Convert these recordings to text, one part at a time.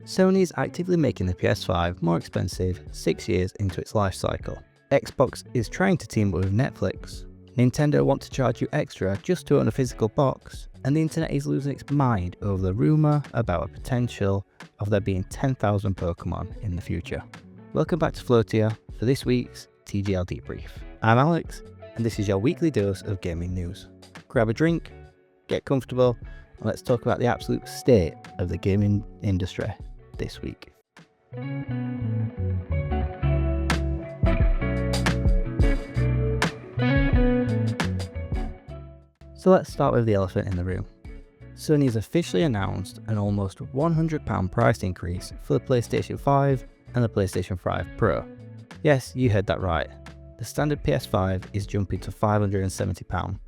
Sony is actively making the PS5 more expensive 6 years into its life cycle. Xbox is trying to team up with Netflix. Nintendo want to charge you extra just to own a physical box, and the internet is losing its mind over the rumour about a potential of there being 10,000 Pokémon in the future. Welcome back to Floatia for this week's TGL Debrief. I'm Alex, and this is your weekly dose of gaming news. Grab a drink, get comfortable, and let's talk about the absolute state of the gaming industry this week. So let's start with the elephant in the room. Sony has officially announced an almost £100 price increase for the PlayStation 5 and the PlayStation 5 Pro. Yes, you heard that right. The standard PS5 is jumping to £570,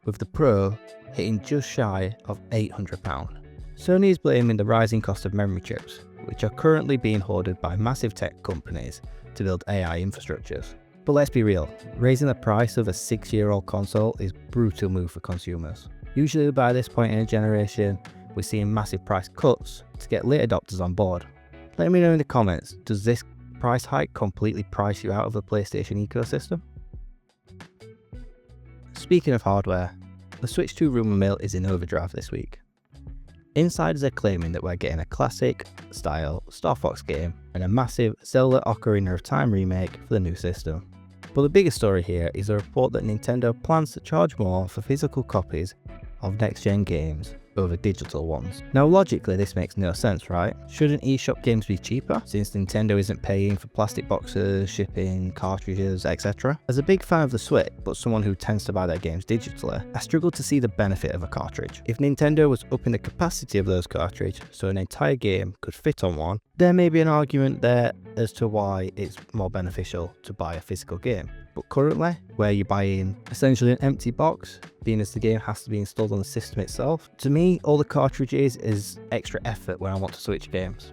with the Pro hitting just shy of £800. Sony is blaming the rising cost of memory chips, which are currently being hoarded by massive tech companies to build AI infrastructures. But let's be real, raising the price of a 6-year-old console is a brutal move for consumers. Usually by this point in a generation, we're seeing massive price cuts to get late adopters on board. Let me know in the comments, does this price hike completely price you out of the PlayStation ecosystem? Speaking of hardware, the Switch 2 rumour mill is in overdrive this week. Insiders are claiming that we're getting a classic style Star Fox game and a massive Zelda Ocarina of Time remake for the new system. But the biggest story here is a report that Nintendo plans to charge more for physical copies of next-gen games over digital ones. Now logically this makes no sense, right? Shouldn't eShop games be cheaper, since Nintendo isn't paying for plastic boxes, shipping, cartridges, etc.? As a big fan of the Switch, but someone who tends to buy their games digitally, I struggle to see the benefit of a cartridge. If Nintendo was upping the capacity of those cartridges so an entire game could fit on one, there may be an argument there as to why it's more beneficial to buy a physical game. But currently, where you're buying essentially an empty box, being as the game has to be installed on the system itself, to me, all the cartridges is extra effort when I want to switch games.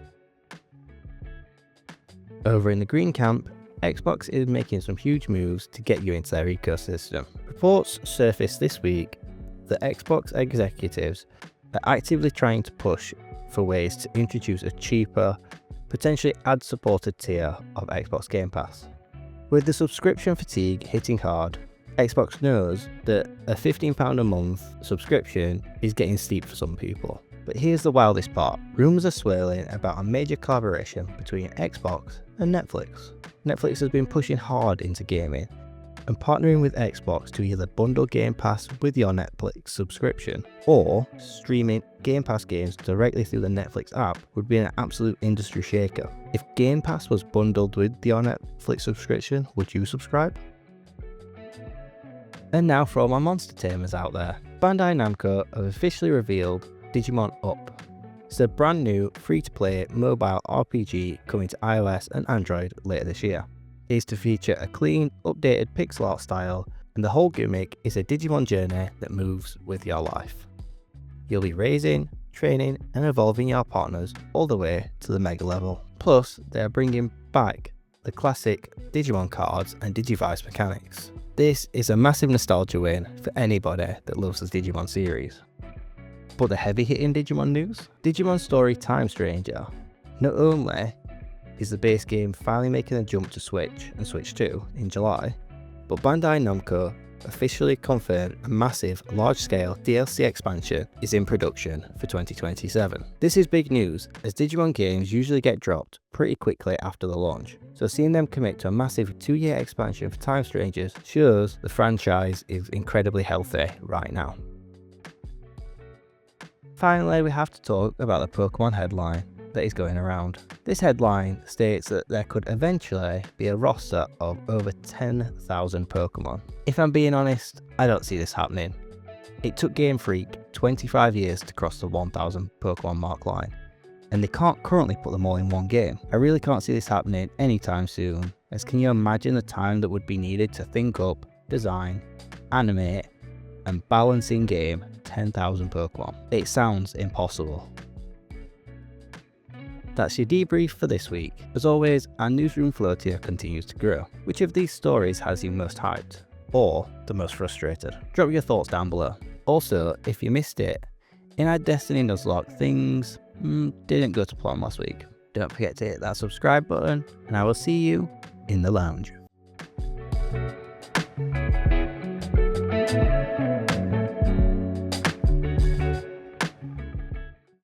Over in the green camp, Xbox is making some huge moves to get you into their ecosystem. Reports surfaced this week that Xbox executives are actively trying to push for ways to introduce a cheaper, potentially ad-supported tier of Xbox Game Pass. With the subscription fatigue hitting hard, Xbox knows that a £15 a month subscription is getting steep for some people. But here's the wildest part. Rumours are swirling about a major collaboration between Xbox and Netflix. Netflix has been pushing hard into gaming, and partnering with Xbox to either bundle Game Pass with your Netflix subscription or streaming Game Pass games directly through the Netflix app would be an absolute industry shaker. If Game Pass was bundled with your Netflix subscription, would you subscribe? And now for all my monster tamers out there, Bandai Namco have officially revealed Digimon Up. It's a brand new free-to-play mobile RPG coming to iOS and Android later this year. It is to feature a clean, updated pixel art style, and the whole gimmick is a Digimon journey that moves with your life. You'll be raising, training and evolving your partners all the way to the mega level. Plus, they are bringing back the classic Digimon cards and Digivice mechanics. This is a massive nostalgia win for anybody that loves the Digimon series. But the heavy hitting Digimon news? Digimon Story Time Stranger. Not only is the base game finally making a jump to Switch and Switch 2 in July, but Bandai Namco officially confirmed a massive, large-scale DLC expansion is in production for 2027. This is big news, as Digimon games usually get dropped pretty quickly after the launch, so seeing them commit to a massive 2-year expansion for Time Strangers shows the franchise is incredibly healthy right now. Finally, we have to talk about the Pokémon headline that is going around. This headline states that there could eventually be a roster of over 10,000 Pokémon. If I'm being honest, I don't see this happening. It took Game Freak 25 years to cross the 1,000 Pokémon mark line, and they can't currently put them all in one game. I really can't see this happening anytime soon, as can you imagine the time that would be needed to think up, design, animate, and balance in game 10,000 Pokémon? It sounds impossible. That's your debrief for this week. As always, our newsroom Floatia continues to grow. Which of these stories has you most hyped? Or the most frustrated? Drop your thoughts down below. Also, if you missed it, in our Destiny Nuzlocke, things didn't go to plan last week. Don't forget to hit that subscribe button, and I will see you in the lounge.